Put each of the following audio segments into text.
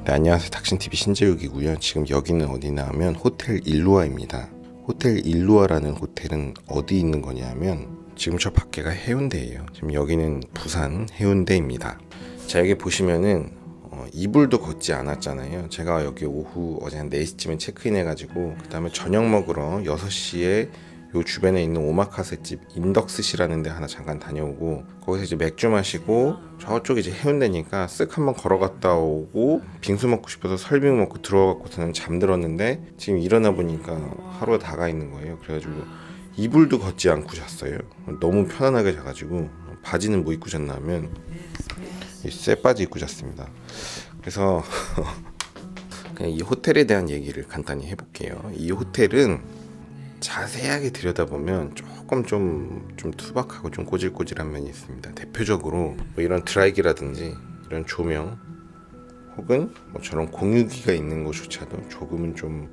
네, 안녕하세요. 닥신TV 신재욱이고요. 지금 여기는 어디냐 하면 호텔 일루아입니다. 호텔 일루아라는 호텔은 어디 있는 거냐 하면 지금 저 밖에가 해운대예요. 지금 여기는 부산 해운대입니다. 자, 여기 보시면은 이불도 걷지 않았잖아요. 제가 여기 오후 어제 한 4시쯤에 체크인 해가지고 그 다음에 저녁 먹으러 6시에 요 주변에 있는 오마카세 집 인덕스시라는 데 하나 잠깐 다녀오고, 거기서 이제 맥주 마시고 저쪽에 이제 해운대니까 쓱 한번 걸어갔다 오고 빙수 먹고 싶어서 설빙 먹고 들어가고서는 잠들었는데 지금 일어나 보니까 하루가 다 가 있는 거예요. 그래가지고 이불도 걷지 않고 잤어요. 너무 편안하게 자가지고 바지는 뭐 입고 잤나 하면 이 쇠바지 입고 잤습니다. 그래서 그냥 이 호텔에 대한 얘기를 간단히 해볼게요. 이 호텔은 자세하게 들여다보면 조금 좀 투박하고 좀 꼬질꼬질한 면이 있습니다. 대표적으로 뭐 이런 드라이기라든지 이런 조명 혹은 뭐 저런 공유기가 있는 곳조차도 조금은 좀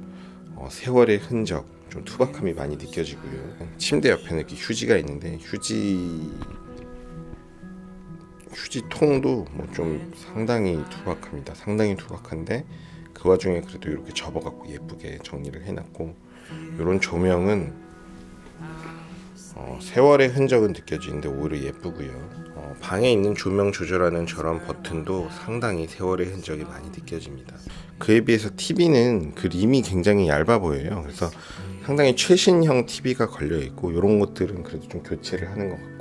세월의 흔적, 좀 투박함이 많이 느껴지고요. 침대 옆에는 이렇게 휴지가 있는데 휴지통도 뭐 좀 상당히 투박합니다. 상당히 투박한데 그 와중에 그래도 이렇게 접어갖고 예쁘게 정리를 해놨고, 이런 조명은 세월의 흔적은 느껴지는데 오히려 예쁘고요. 방에 있는 조명 조절하는 저런 버튼도 상당히 세월의 흔적이 많이 느껴집니다. 그에 비해서 TV는 그 림이 굉장히 얇아 보여요. 그래서 상당히 최신형 TV가 걸려있고 이런 것들은 그래도 좀 교체를 하는 것 같고,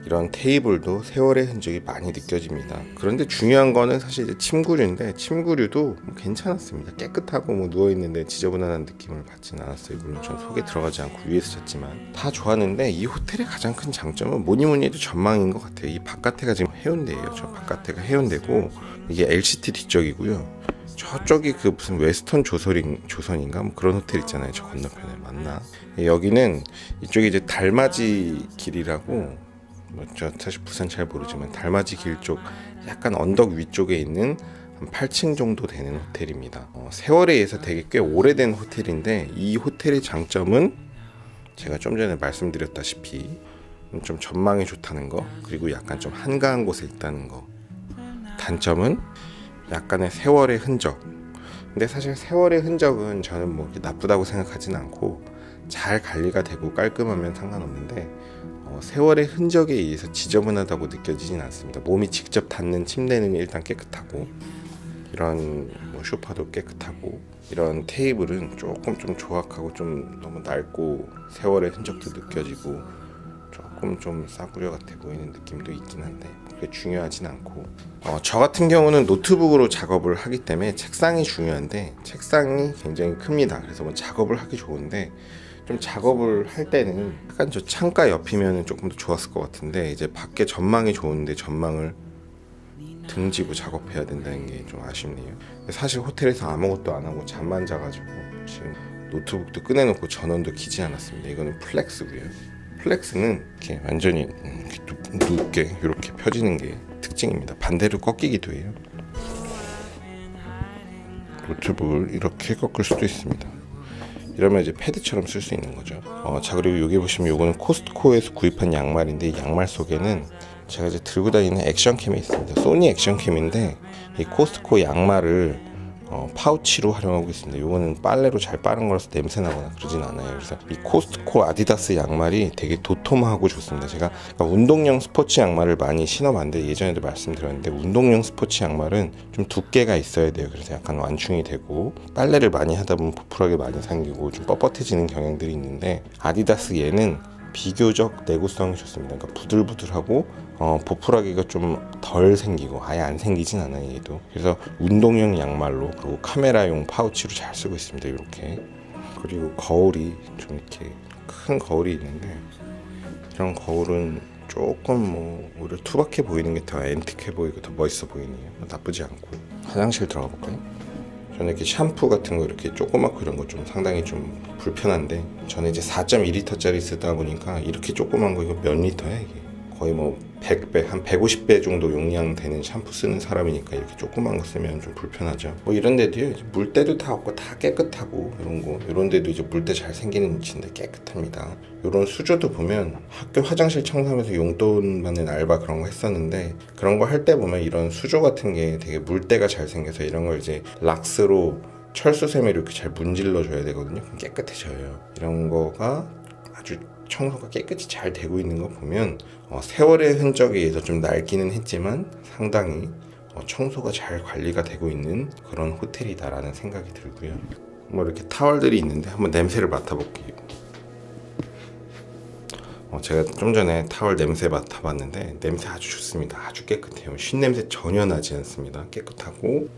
이런 테이블도 세월의 흔적이 많이 느껴집니다. 그런데 중요한 거는 사실 이제 침구류인데 침구류도 뭐 괜찮았습니다. 깨끗하고 뭐 누워있는데 지저분한 느낌을 받진 않았어요. 물론 전 속에 들어가지 않고 위에서 잤지만 다 좋았는데, 이 호텔의 가장 큰 장점은 뭐니 해도 전망인 것 같아요. 이 바깥에가 지금 해운대예요. 저 바깥에가 해운대고 이게 LCT 뒤쪽이고요. 저쪽이 그 무슨 웨스턴 조선인가 뭐 그런 호텔 있잖아요. 저 건너편에 맞나? 여기는 이쪽이 이제 달맞이 길이라고, 뭐 저 사실 부산 잘 모르지만 달맞이 길 쪽 약간 언덕 위쪽에 있는 한 8층 정도 되는 호텔입니다. 세월에 의해서 되게 꽤 오래된 호텔인데, 이 호텔의 장점은 제가 좀 전에 말씀드렸다시피 좀 전망이 좋다는 거, 그리고 약간 좀 한가한 곳에 있다는 거. 단점은 약간의 세월의 흔적. 근데 사실 세월의 흔적은 저는 뭐 나쁘다고 생각하진 않고, 잘 관리가 되고 깔끔하면 상관없는데 세월의 흔적에 의해서 지저분하다고 느껴지진 않습니다. 몸이 직접 닿는 침대는 일단 깨끗하고, 이런 뭐 소파도 깨끗하고, 이런 테이블은 조금 좀 조악하고 좀 너무 낡고 세월의 흔적도 느껴지고 조금 좀 싸구려 같아 보이는 느낌도 있긴 한데 그게 중요하진 않고, 저 같은 경우는 노트북으로 작업을 하기 때문에 책상이 중요한데 책상이 굉장히 큽니다. 그래서 뭐 작업을 하기 좋은데 좀 작업을 할 때는 약간 저 창가 옆이면 조금 더 좋았을 것 같은데, 이제 밖에 전망이 좋은데 전망을 등지고 작업해야 된다는 게 좀 아쉽네요. 사실 호텔에서 아무것도 안 하고 잠만 자가지고 지금 노트북도 꺼내놓고 전원도 켜지 않았습니다. 이거는 플렉스고요. 플렉스는 이렇게 완전히 눕게 이렇게 펴지는 게 특징입니다. 반대로 꺾이기도 해요. 노트북을 이렇게 꺾을 수도 있습니다. 이러면 이제 패드처럼 쓸 수 있는 거죠. 자, 그리고 여기 보시면 요거는 코스트코에서 구입한 양말인데, 이 양말 속에는 제가 이제 들고 다니는 액션캠이 있습니다. 소니 액션캠인데 이 코스트코 양말을 파우치로 활용하고 있습니다. 요거는 빨래로 잘 빠른 거라서 냄새 나거나 그러진 않아요. 그래서 이 코스트코 아디다스 양말이 되게 도톰하고 좋습니다. 제가 운동용 스포츠 양말을 많이 신어봤는데, 예전에도 말씀드렸는데 운동용 스포츠 양말은 좀 두께가 있어야 돼요. 그래서 약간 완충이 되고 빨래를 많이 하다 보면 보풀하게 많이 생기고 좀 뻣뻣해지는 경향들이 있는데, 아디다스 얘는 비교적 내구성이 좋습니다. 그러니까 부들부들하고 보풀하기가 좀 덜 생기고 아예 안 생기진 않아요, 얘도. 그래서 운동용 양말로, 그리고 카메라용 파우치로 잘 쓰고 있습니다. 이렇게. 그리고 거울이 좀 이렇게 큰 거울이 있는데, 이런 거울은 조금 뭐 오히려 투박해 보이는 게 더 앤틱해 보이고 더 멋있어 보이네요. 나쁘지 않고. 화장실 들어가 볼까요? 저는 이렇게 샴푸 같은 거 이렇게 조그맣고 이런 거 좀 상당히 좀 불편한데, 저는 이제 4.2리터짜리 쓰다 보니까 이렇게 조그만 거 이거 몇 리터야 이게? 거의 뭐 100배, 한 150배 정도 용량 되는 샴푸 쓰는 사람이니까 이렇게 조그만 거 쓰면 좀 불편하죠. 뭐 이런 데도요, 물때도 다 없고 다 깨끗하고 이런 데도 이제 물때 잘 생기는 위치인데 깨끗합니다. 이런 수조도 보면 학교 화장실 청소하면서 용돈 받는 알바 그런 거 했었는데, 그런 거 할 때 보면 이런 수조 같은 게 되게 물때가 잘 생겨서 이런 걸 이제 락스로 철수세미로 이렇게 잘 문질러 줘야 되거든요. 그럼 깨끗해져요. 이런 거가 아주 청소가 깨끗이 잘 되고 있는 거 보면 세월의 흔적에 의해서 좀 낡기는 했지만 상당히 청소가 잘 관리가 되고 있는 그런 호텔이다라는 생각이 들고요. 뭐 이렇게 타월들이 있는데 한번 냄새를 맡아볼게요. 제가 좀 전에 타월 냄새 맡아봤는데 냄새 아주 좋습니다. 아주 깨끗해요. 쉰냄새 전혀 나지 않습니다. 깨끗하고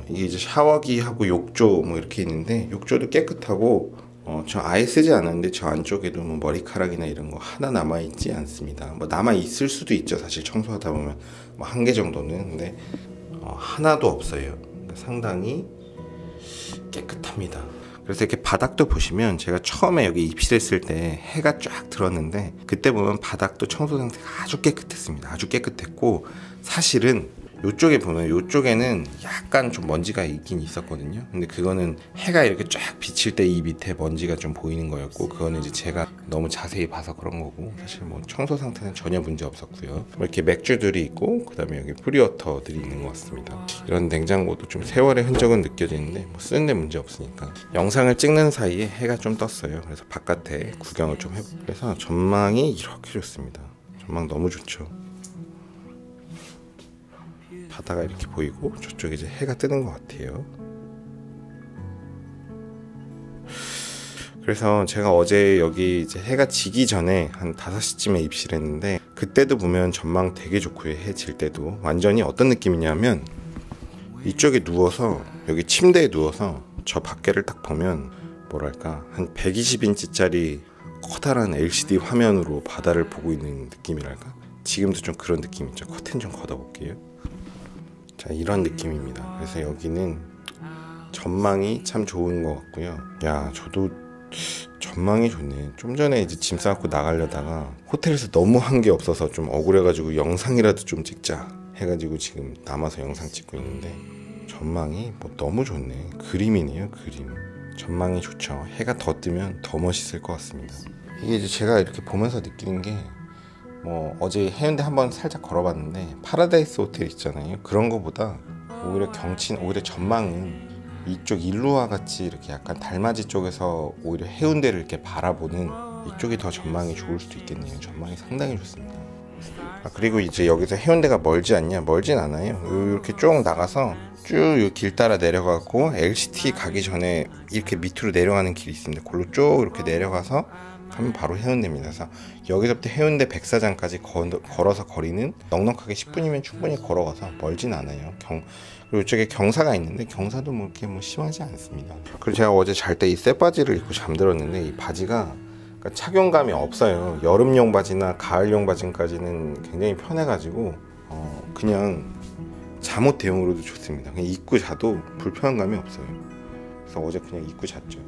이게 이제 샤워기하고 욕조 뭐 이렇게 있는데, 욕조도 깨끗하고 저 아예 쓰지 않았는데 저 안쪽에도 뭐 머리카락이나 이런 거 하나 남아있지 않습니다. 뭐 남아있을 수도 있죠. 사실 청소하다 보면 뭐 한 개 정도는. 근데 하나도 없어요. 그러니까 상당히 깨끗합니다. 그래서 이렇게 바닥도 보시면, 제가 처음에 여기 입실했을 때 해가 쫙 들었는데 그때 보면 바닥도 청소 상태가 아주 깨끗했습니다. 아주 깨끗했고, 사실은 요쪽에 보면 요쪽에는 약간 좀 먼지가 있긴 있었거든요. 근데 그거는 해가 이렇게 쫙 비칠 때 이 밑에 먼지가 좀 보이는 거였고, 그거는 이제 제가 너무 자세히 봐서 그런 거고, 사실 뭐 청소 상태는 전혀 문제 없었고요. 뭐 이렇게 맥주들이 있고, 그 다음에 여기 프리워터들이 있는 것 같습니다. 이런 냉장고도 좀 세월의 흔적은 느껴지는데 뭐 쓰는데 문제 없으니까. 영상을 찍는 사이에 해가 좀 떴어요. 그래서 바깥에 구경을 좀 해보고, 그래서 전망이 이렇게 좋습니다. 전망 너무 좋죠. 바다가 이렇게 보이고 저쪽에 이제 해가 뜨는 것 같아요. 그래서 제가 어제 여기 이제 해가 지기 전에 한 5시쯤에 입실했는데, 그때도 보면 전망 되게 좋고요. 해 질 때도 완전히 어떤 느낌이냐면, 이쪽에 누워서 여기 침대에 누워서 저 밖에를 딱 보면 뭐랄까 한 120인치짜리 커다란 LCD 화면으로 바다를 보고 있는 느낌이랄까. 지금도 좀 그런 느낌 있죠. 커튼 좀 걷어볼게요. 자, 이런 느낌입니다. 그래서 여기는 전망이 참 좋은 것 같고요. 야, 저도 전망이 좋네. 좀 전에 이제 짐 싸갖고 나가려다가 호텔에서 너무 한 게 없어서 좀 억울해가지고 영상이라도 좀 찍자 해가지고 지금 남아서 영상 찍고 있는데, 전망이 뭐 너무 좋네. 그림이네요, 그림. 전망이 좋죠. 해가 더 뜨면 더 멋있을 것 같습니다. 이게 이제 제가 이렇게 보면서 느끼는 게, 뭐 어제 해운대 한번 살짝 걸어봤는데 파라다이스 호텔 있잖아요. 그런 거보다 오히려 오히려 전망은 이쪽 일루와 같이 이렇게 약간 달맞이 쪽에서 오히려 해운대를 이렇게 바라보는 이쪽이 더 전망이 좋을 수도 있겠네요. 전망이 상당히 좋습니다. 그리고 이제 여기서 해운대가 멀지 않냐? 멀진 않아요. 이렇게 쭉 나가서 쭉 길 따라 내려가고 LCT 가기 전에 이렇게 밑으로 내려가는 길이 있습니다. 그걸로 쭉 이렇게 내려가서 가면 바로 해운대입니다. 그래서 여기서부터 해운대 백사장까지 걸어서 거리는 넉넉하게 10분이면 충분히 걸어가서 멀진 않아요. 그리고 이쪽에 경사가 있는데 경사도 뭐 이렇게 뭐 심하지 않습니다. 그리고 제가 어제 잘 때 이 쇠바지를 입고 잠들었는데, 이 바지가 그러니까 착용감이 없어요. 여름용 바지나 가을용 바지까지는 굉장히 편해가지고 그냥 잠옷 대용으로도 좋습니다. 그냥 입고 자도 불편한 감이 없어요. 그래서 어제 그냥 입고 잤죠.